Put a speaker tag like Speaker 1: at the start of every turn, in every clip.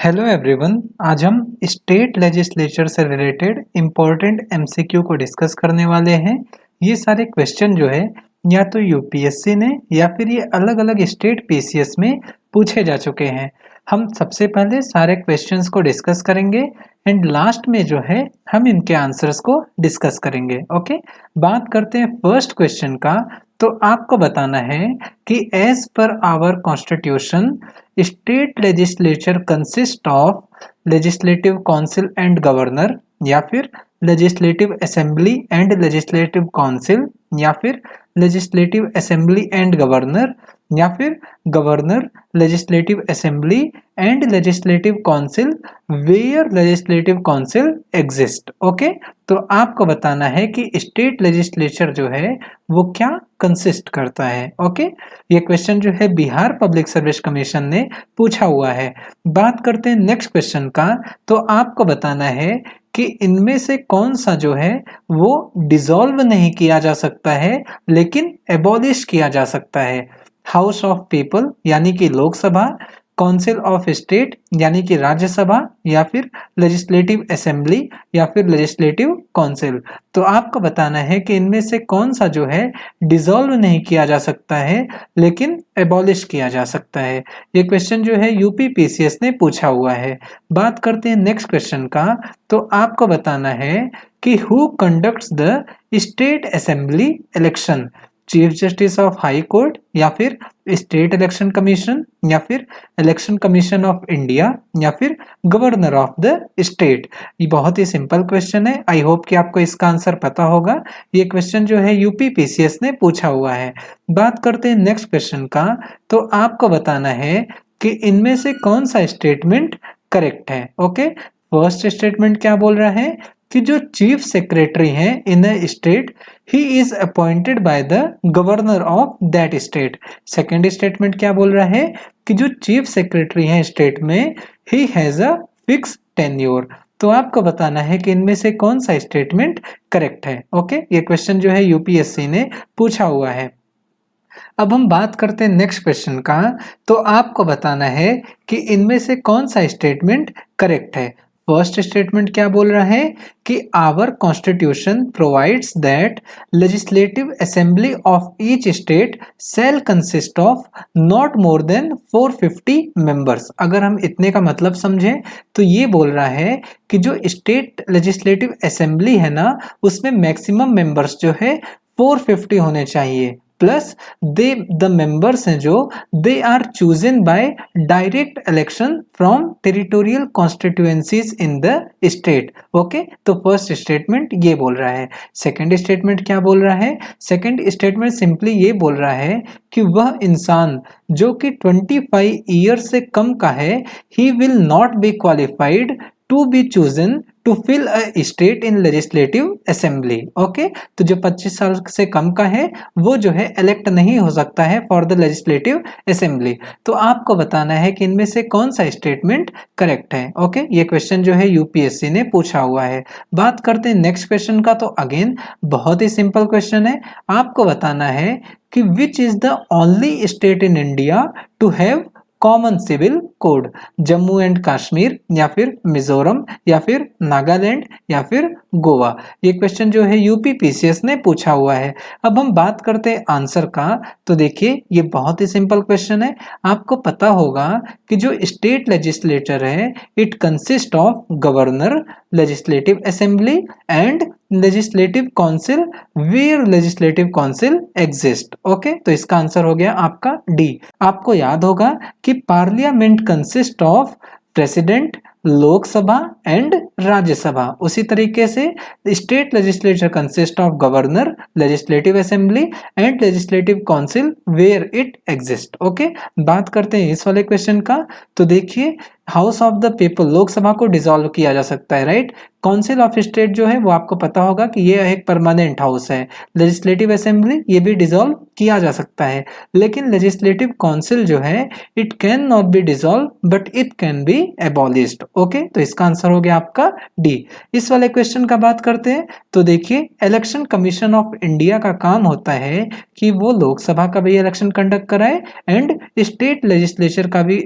Speaker 1: Hello everyone. आज हम state legislature से रिलेटेड इम्पोर्टेंट एमसीक्यू को डिस्कस करने वाले हैं। ये सारे क्वेश्चन जो है या तो यूपीएससी ने या फिर ये अलग अलग स्टेट पीसीएस में पूछे जा चुके हैं। हम सबसे पहले सारे क्वेश्चंस को डिस्कस करेंगे एंड लास्ट में जो है हम इनके आंसर्स को डिस्कस करेंगे। ओके, बात करते हैं फर्स्ट क्वेश्चन का। तो आपको बताना है कि as per our constitution state legislature consist of legislative council and governor, या फिर legislative assembly and legislative council, या फिर लेजिस्लेटिव असेंबली एंड गवर्नर, या फिर governor legislative assembly and legislative council where legislative council exist. Okay, तो आपको बताना है कि स्टेट लेजिस्लेचर जो है वो क्या कंसिस्ट करता है। ओके, ये क्वेश्चन जो है बिहार पब्लिक सर्विस कमीशन ने पूछा हुआ है। बात करते हैं नेक्स्ट क्वेश्चन का। तो आपको बताना है कि इनमें से कौन सा जो है वो डिसॉल्व नहीं किया जा सकता है लेकिन एबॉलिश किया जा सकता है। हाउस ऑफ पीपल यानी कि लोकसभा, काउंसिल ऑफ स्टेट यानी कि राज्यसभा, या फिर लेजिस्लेटिव असेंबली या फिर लेजिस्लेटिव काउंसिल। तो आपको बताना है कि इनमें से कौन सा जो है डिसॉल्व नहीं किया जा सकता है लेकिन एबॉलिश किया जा सकता है। ये क्वेश्चन जो है यूपी पीसीएस ने पूछा हुआ है। बात करते हैं नेक्स्ट क्वेश्चन का। तो आपको बताना है कि who conducts the state assembly election, chief justice of high court, या फिर स्टेट इलेक्शन कमीशन, या फिर इलेक्शन कमीशन ऑफ इंडिया, या फिर गवर्नर ऑफ द स्टेट। ये बहुत ही सिंपल क्वेश्चन है। आई होप कि आपको इसका आंसर पता होगा। ये क्वेश्चन जो है यूपी पीसीएस ने पूछा हुआ है। बात करते हैं नेक्स्ट क्वेश्चन का। तो आपको बताना है कि इनमें से कौन सा स्टेटमेंट करेक्ट है। ओके, फर्स्ट स्टेटमेंट क्या बोल रहा है कि जो चीफ सेक्रेटरी है in a state he is appointed by the governor of that state. Second statement क्या बोल रहा है कि जो चीफ सेक्रेटरी है स्टेट में he has a fix tenure. तो आपको बताना है कि इनमें से कौन सा स्टेटमेंट करेक्ट है। ओके, ये क्वेश्चन जो है यूपीएससी ने पूछा हुआ है। अब हम बात करते हैं नेक्स्ट क्वेश्चन का। तो आपको बताना है कि इनमें से कौन सा स्टेटमेंट करेक्ट है। फर्स्ट स्टेटमेंट क्या बोल रहा है कि our constitution provides that legislative assembly of each state shall consist of not more than 450 members. अगर हम इतने का मतलब समझें तो ये बोल रहा है कि जो स्टेट लेजिस्लेटिव असेंबली है ना उसमें मैक्सिमम मेंबर्स जो है 450 होने चाहिए, प्लस द मेंबर्स हैं जो they are chosen by direct election from territorial constituencies in the state. Okay, तो फर्स्ट स्टेटमेंट ये बोल रहा है। सेकंड स्टेटमेंट क्या बोल रहा है? सेकंड स्टेटमेंट सिंपली ये बोल रहा है कि वह इंसान जो कि 25 ईयर से कम का है he will not be qualified to be chosen to fill a state in legislative assembly. Okay, तो जो 25 साल से कम का है वो जो है इलेक्ट नहीं हो सकता है फॉर द लेजिस्लेटिव असेंबली। तो आपको बताना है कि इनमें से कौन सा स्टेटमेंट करेक्ट है। ओके, ये क्वेश्चन जो है यूपीएससी ने पूछा हुआ है। बात करते हैं नेक्स्ट क्वेश्चन का। तो अगेन बहुत ही सिंपल क्वेश्चन है। आपको बताना है कि which is the only state in India to have common civil code, Jammu and Kashmir, या फिर मिजोरम, या फिर नागालैंड, या फिर गोवा। ये क्वेश्चन जो है यूपी पीसीएस ने पूछा हुआ है। अब हम बात करते हैं आंसर का। तो देखिए ये बहुत ही सिंपल क्वेश्चन है। आपको पता होगा कि जो स्टेट लेजिस्लेचर है it consist of governor, legislative assembly and legislative council where legislative council exist. Okay, तो इसका आंसर हो गया आपका डी। आपको याद होगा कि parliament consist of president, Lok Sabha and Rajya Sabha. उसी तरीके से state legislature consist of governor, legislative assembly and legislative council where it exist. Okay, बात करते हैं इस वाले क्वेश्चन का। तो देखिए house of the people, Lok Sabha को डिसॉल्व किया जा सकता है, राइट। काउंसिल ऑफ स्टेट जो है वो आपको पता होगा कि ये एक परमानेंट हाउस है। लेजिस्लेटिव असेंबली ये भी डिसॉल्व किया जा सकता है, लेकिन लेजिस्लेटिव काउंसिल जो है it can not be dissolve but it can be abolished. Okay, तो इसका आंसर हो गया आपका डी। इस वाले क्वेश्चन का बात करते हैं। तो देखिए इलेक्शन कमीशन ऑफ इंडिया का काम होता है कि वो लोकसभा का भी इलेक्शन कंडक्ट कराए एंड स्टेट लेजिस्लेचर का भी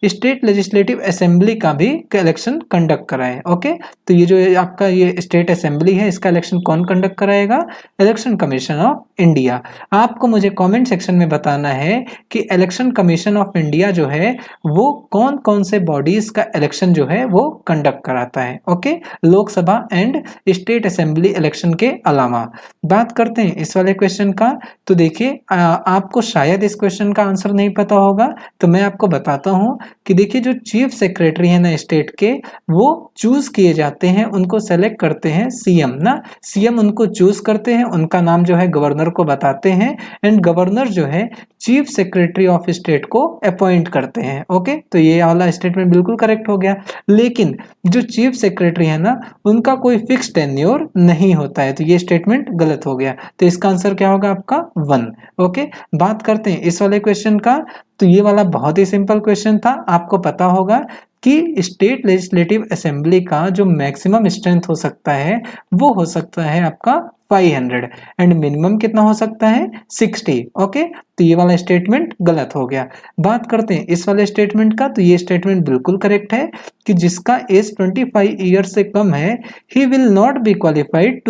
Speaker 1: स्टेट लेजिस्लेटिव असेंबली का भी इलेक्शन कंडक्ट कराए। ओके, तो ये जो आपका ये स्टेट असेंबली है इसका इलेक्शन कौन कंडक्ट कराएगा? Election commission of India. आपको मुझे कमेंट सेक्शन में बताना है कि इलेक्शन कमीशन ऑफ इंडिया जो है वो कौन कौन से बॉडीज का इलेक्शन जो है वो कंडक्ट कराता है। Okay, Lok Sabha and state assembly election के अलावा। बात करते हैं इस वाले क्वेश्चन का। तो देखिए आपको शायद इस क्वेश्चन का आंसर नहीं पता होगा, तो मैं आपको बताता हूं कि देखिए जो चीफ सेक्रेटरी है ना स्टेट के, वो चूज किए जाते हैं, उनको सेलेक्ट करते हैं सीएम ना। सीएम उनको चूज करते हैं, उनका नाम जो है गवर्नर को बताते हैं एंड गवर्नर जो है चीफ सेक्रेटरी ऑफ स्टेट को अपॉइंट करते हैं। ओके, तो ये वाला स्टेटमेंट बिल्कुल करेक्ट हो गया। लेकिन जो चीफ सेक्रेटरी है ना उनका कोई फिक्स टेन्योर नहीं होता है, तो ये स्टेटमेंट गलत हो गया। तो इसका आंसर क्या होगा आपका 1। ओके, बात करते हैं इस वाले क्वेश्चन का। तो ये वाला बहुत ही सिंपल क्वेश्चन था। आपको पता होगा कि स्टेट लेजिस्लेटिव असेंबली का जो मैक्सिमम स्ट्रेंथ हो सकता है वो हो सकता है आपका 500 एंड मिनिमम कितना हो सकता है 60। ओके, तो ये वाला स्टेटमेंट गलत हो गया। बात करते हैं इस वाले स्टेटमेंट का। तो ये स्टेटमेंट बिल्कुल करेक्ट है कि जिसका एज 25 ईयर्स से कम है he will not be qualified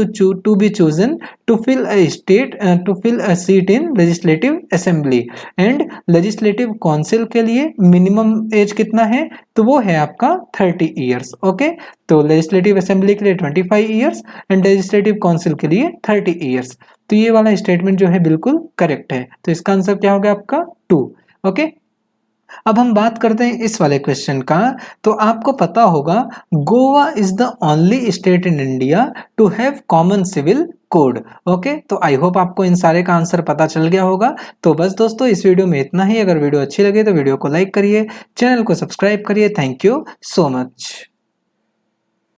Speaker 1: to be chosen to fill a seat in legislative assembly and legislative council के लिए मिनिमम एज कितना है? तो वो है आपका 30 ईयर्स। ओके, तो लेजिस्लेटिव असेंबली के लिए 25 ईयर्स एंड लेजिस्लेटिव काउंसिल के लिए 30 ईयर्स। तो ये वाला स्टेटमेंट जो है बिल्कुल करेक्ट है। तो इसका आंसर क्या होगा आपका 2। ओके, अब हम बात करते हैं इस वाले क्वेश्चन का। तो आपको पता होगा Goa is the only state in India to have common civil code. Okay, तो आई होप आपको इन सारे का आंसर पता चल गया होगा। तो बस दोस्तों इस वीडियो में इतना ही। अगर वीडियो अच्छी लगे तो वीडियो को लाइक करिए, चैनल को सब्सक्राइब करिए। Thank you so much.